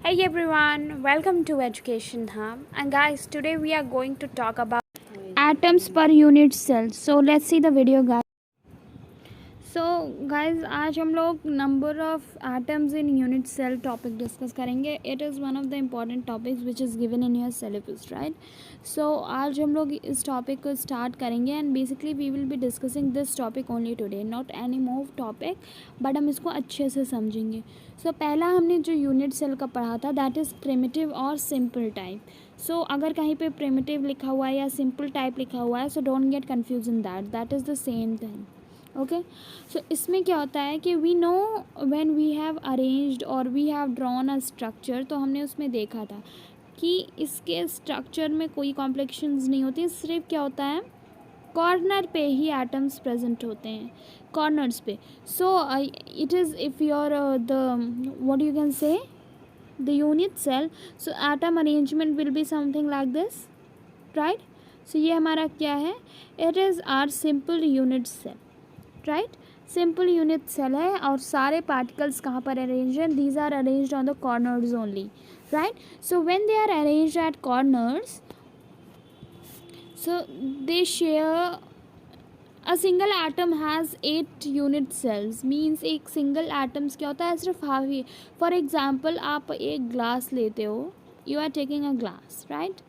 Hey everyone, welcome to Education Hub. And guys, today we are going to talk about atoms per unit cell. So let's see the video, guys. So guys, आज हम लोग number of atoms in unit cell topic discuss करेंगे. It is one of the important topics which is given in your syllabus, right. So आज हम लोग इस topic को start करेंगे and basically we will be discussing this topic only today, not any more topic, but हम इसको अच्छे से समझेंगे. सो पहला हमने जो यूनिट सेल का पढ़ा था दैट इज़ प्रिमिटिव और सिंपल टाइप. सो अगर कहीं पे प्रिमिटिव लिखा हुआ है या सिंपल टाइप लिखा हुआ है, so don't get confuse in that is the same thing. Okay. So इसमें क्या होता है कि we know when we have arranged और we have drawn a structure, तो हमने उसमें देखा था कि इसके स्ट्रक्चर में कोई कॉम्प्लेक्शंस नहीं होती, सिर्फ क्या होता है कॉर्नर पे ही एटम्स प्रेजेंट होते हैं, कॉर्नर्स पे. So it is if your the what you can say the unit cell, so atom arrangement will be something like this, right. So ये हमारा क्या है, it is are simple unit cell, right. Simple unit cell है और सारे particles कहाँ पर arrange हैं, these are arranged on the corners only, right. So when they are arranged at corners, so they share a single atom has 8 unit cells. Means एक single atoms क्या होता है, सिर्फ हाफ ही. फॉर एग्जाम्पल आप एक glass लेते हो, you are taking a glass, right.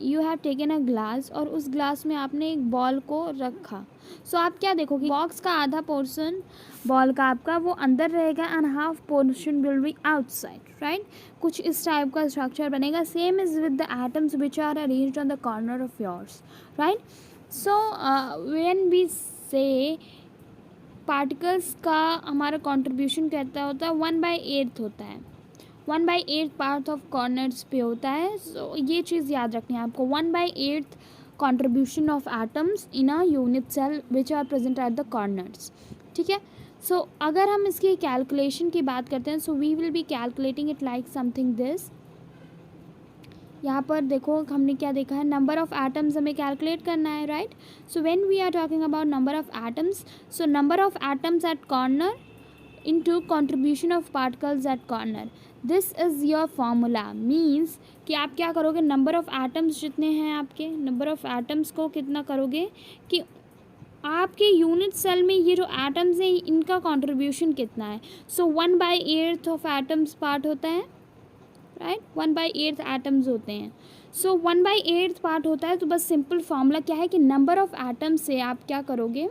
You have taken a glass और उस ग्लास में आपने एक बॉल को रखा. सो आप क्या देखोगे, बॉक्स का आधा पोर्शन बॉल का आपका वो अंदर रहेगा and half portion will be outside, right. कुछ इस टाइप का स्ट्रक्चर बनेगा. Same is with the atoms which are arranged on the corner of yours, right. So when we say particles का हमारा कॉन्ट्रीब्यूशन कहता होता है 1/8 होता है, 1/8 पार्ट ऑफ कॉर्नर्स पे होता है. सो ये चीज़ याद रखनी है आपको, 1/8 contribution of atoms in a unit cell which are present at the corners. ठीक है. सो अगर हम इसकी कैलकुलेशन की बात करते हैं, so we will be calculating it like something this. यहाँ पर देखो हमने क्या देखा है, नंबर ऑफ एटम्स हमें कैलकुलेट करना है, right. So when we are talking about number of atoms, so number of atoms at corner into contribution of particles at corner. This is your formula. Means कि आप क्या करोगे, number of atoms जितने हैं आपके, number of atoms को कितना करोगे कि आपके यूनिट सेल में ये जो एटम्स हैं इनका कंट्रीब्यूशन कितना है. सो 1/8 ऑफ एटम्स पार्ट होता है, राइट. 1/8 एटम्स होते हैं. सो 1/8 पार्ट होता है, तो बस सिंपल फार्मूला क्या है कि नंबर ऑफ़ एटम्स से आप क्या करोगे,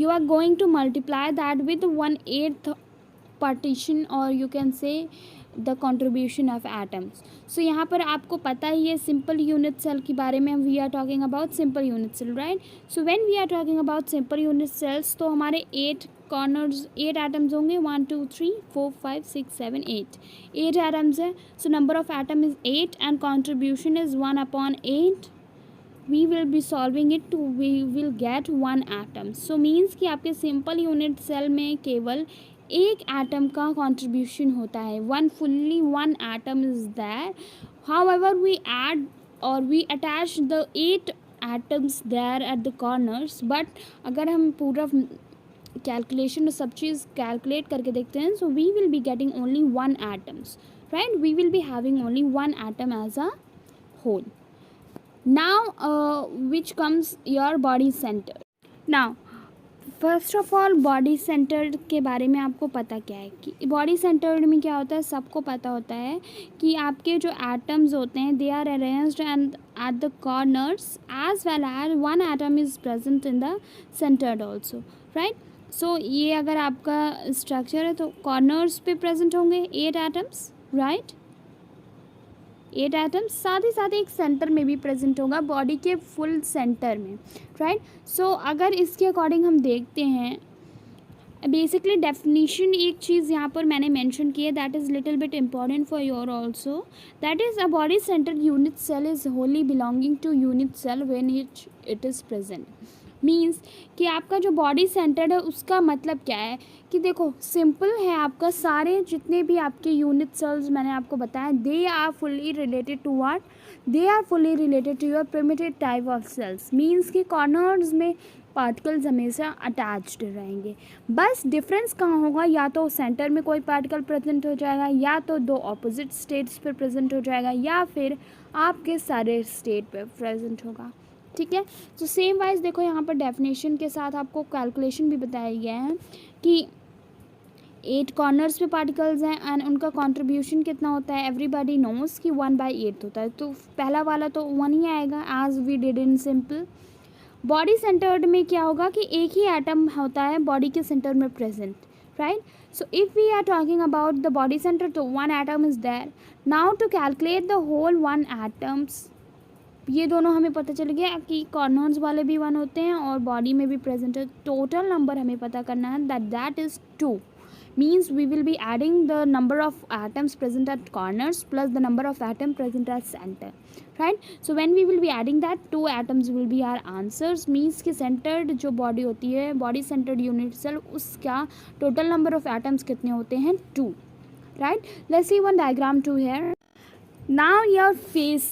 you are going to multiply that with 1/8 partition or you can say the contribution of atoms. So यहाँ पर आपको पता ही है सिंपल यूनिट सेल के बारे में, we are talking about simple unit cell, right. So when we are talking about simple unit cells, तो हमारे 8 corners, 8 atoms होंगे, 1 2 3 4 5 6 7 8 atoms है. So number of atom is 8 and contribution is 1/8. we will be solving it to we will get 1 atom. So means कि आपके simple unit cell में केवल एक atom का कंट्रीब्यूशन होता है, one atom is there. However we add or we attach the 8 atoms there at the corners, but अगर हम पूरा कैलकुलेशन और सब चीज़ कैलकुलेट करके देखते हैं, so we will be getting only 1 atoms, right. We will be having only 1 atom as a whole. Now which comes your body center. Now first of all body centred के बारे में आपको पता क्या है कि बॉडी सेंटर्ड में क्या होता है, सबको पता होता है कि आपके जो एटम्स होते हैं they are arranged and at the corners as well as 1 atom is present in the centred also, right. So ये अगर आपका स्ट्रक्चर है तो कॉर्नर्स पे प्रेजेंट होंगे 8 एटम्स, राइट. 8 एटम्स साथ ही साथ एक सेंटर में भी प्रेजेंट होगा, बॉडी के फुल सेंटर में, राइट. सो अगर इसके अकॉर्डिंग हम देखते हैं, बेसिकली डेफिनीशन एक चीज़ यहाँ पर मैंने मेंशन की है that is little bit important for your also, that is a body centre unit cell is wholly belonging to unit cell when it is present. Means कि आपका जो बॉडी सेंटर्ड है उसका मतलब क्या है कि देखो सिंपल है, आपका सारे जितने भी आपके यूनिट सेल्स मैंने आपको बताया they are fully related to what, they are fully related to your primitive type of cells. Means कि कॉर्नर्स में पार्टिकल्स हमेशा अटैच्ड रहेंगे। बस डिफरेंस कहाँ होगा, या तो सेंटर में कोई पार्टिकल प्रेजेंट हो जाएगा, या तो दो ऑपोजिट स्टेट्स पर प्रेजेंट हो जाएगा, या फिर आपके सारे स्टेट पे प्रेजेंट होगा। ठीक है, तो सेम वाइज देखो यहाँ पर डेफिनेशन के साथ आपको कैलकुलेशन भी बताया गया है कि 8 कॉर्नर्स पे पार्टिकल्स हैं एंड उनका कंट्रीब्यूशन कितना होता है। एवरीबॉडी नोस कि 1/8 होता है, तो पहला वाला तो 1 ही आएगा as we did in simple. Body centred में क्या होगा कि एक ही एटम होता है बॉडी के सेंटर में present, right. So if we are talking about the body centre, तो 1 atom is there. Now to calculate the whole 1 atoms, ये दोनों हमें पता चल गया कि कॉर्नर्स वाले भी 1 होते हैं और बॉडी में भी प्रेजेंट है। टोटल नंबर हमें पता करना है, that is 2। means we will be adding the number of atoms present at corners plus the number of atom present at center, right? So when we will be adding that, 2 atoms will be our answers। means कि centered जो body होती है, body centered unit cell, उसका total number of atoms कितने होते हैं, 2, right? Let's see one diagram 2 here। now your face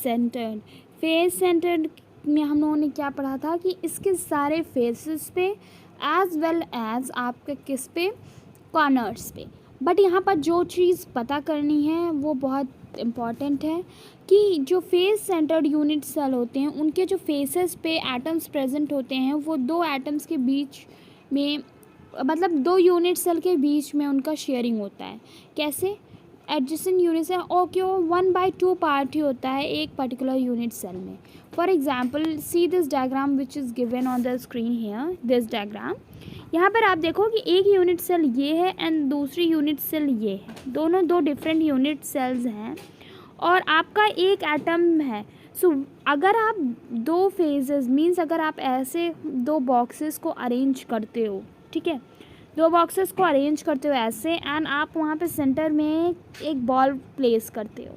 centered में हम लोगों ने क्या पढ़ा था कि इसके सारे फेसेस पे एज वेल एज आपके किस पे, कॉर्नर्स पे। बट यहाँ पर जो चीज़ पता करनी है वो बहुत इम्पॉर्टेंट है कि जो फेस सेंटर्ड यूनिट सेल होते हैं उनके जो फेसेस पे एटम्स प्रेजेंट होते हैं वो 2 एटम्स के बीच में, मतलब 2 यूनिट सेल के बीच में उनका शेयरिंग होता है। कैसे, एडजेसेंट यूनिट सेल और क्यों 1/2 पार्ट ही होता है एक पर्टिकुलर यूनिट सेल में। For example see this diagram which is given on the screen here, this diagram. यहाँ पर आप देखो कि एक यूनिट सेल ये है एंड दूसरी यूनिट सेल ये है, दोनों 2 डिफरेंट यूनिट सेल्स हैं और आपका एक एटम है। सो अगर आप 2 फेजेस, मीन्स अगर आप ऐसे 2 बॉक्सेस को अरेंज करते हो, ठीक है, 2 बॉक्सेस को अरेंज करते हो ऐसे, एंड आप वहाँ पे सेंटर में एक बॉल प्लेस करते हो,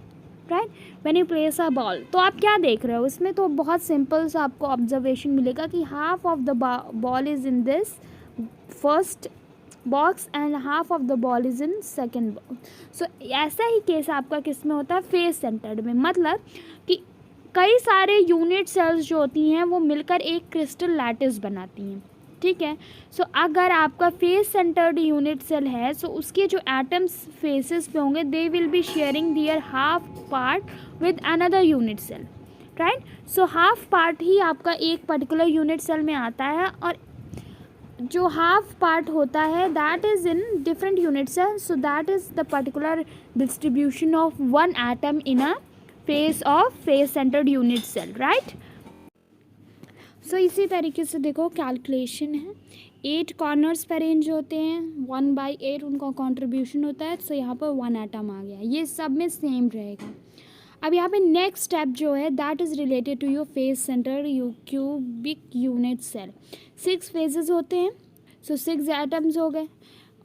right. When you place a ball, तो आप क्या देख रहे हो उसमें, तो बहुत सिंपल सा आपको ऑब्जर्वेशन मिलेगा कि half of the ball is in this first box and half of the ball is in second box. So ऐसा ही केस आपका किस में होता है, फेस सेंटर्ड में। मतलब कि कई सारे यूनिट सेल्स जो होती हैं वो मिलकर एक क्रिस्टल लैटिस बनाती हैं, ठीक है। सो अगर आपका फेस सेंटर्ड यूनिट सेल है, सो उसके जो एटम्स फेसेस पे होंगे, they will be sharing their half part with another unit cell, right. So half part ही आपका एक पर्टिकुलर यूनिट सेल में आता है और जो हाफ पार्ट होता है that is in different unit cell. So that is the particular distribution of 1 atom in a face of face centred unit cell, right. So इसी तरीके से देखो कैलकुलेशन है, 8 कॉर्नर्स पर अरेंज होते हैं, 1/8 उनका कंट्रीब्यूशन होता है। सो यहाँ पर 1 एटम आ गया, ये सब में सेम रहेगा। अब यहाँ पे नेक्स्ट स्टेप जो है that is related to your face centre cubic unit cell. 6 faces होते हैं, सो 6 एटम्स हो गए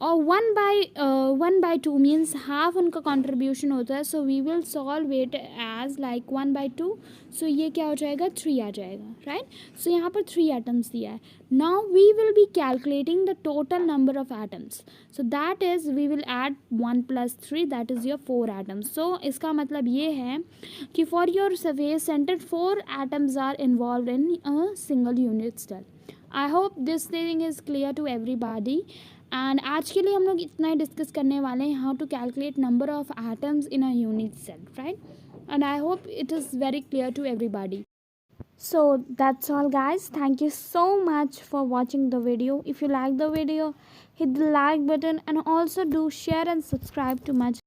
और 1/2 मीन्स हाफ उनका कंट्रीब्यूशन होता है। So we will solve it as like 1/2। सो ये क्या हो जाएगा, 3 आ जाएगा, राइट। सो यहाँ पर 3 एटम्स दिया है। Now we will be calculating the total number of atoms. So that is we will add 1 + 3, that is your 4 atoms. So इसका मतलब ये है कि for your face centre 4 atoms are involve in a single unit cell. I hope this thing is clear to everybody. And आज के लिए हम लोग इतना ही डिस्कस करने वाले हैं, how to calculate number of atoms in a unit cell, right. And I hope it is very clear to everybody. So that's all guys, thank you so much for watching the video. If you like the video, hit the like button and also do share and subscribe to my channel.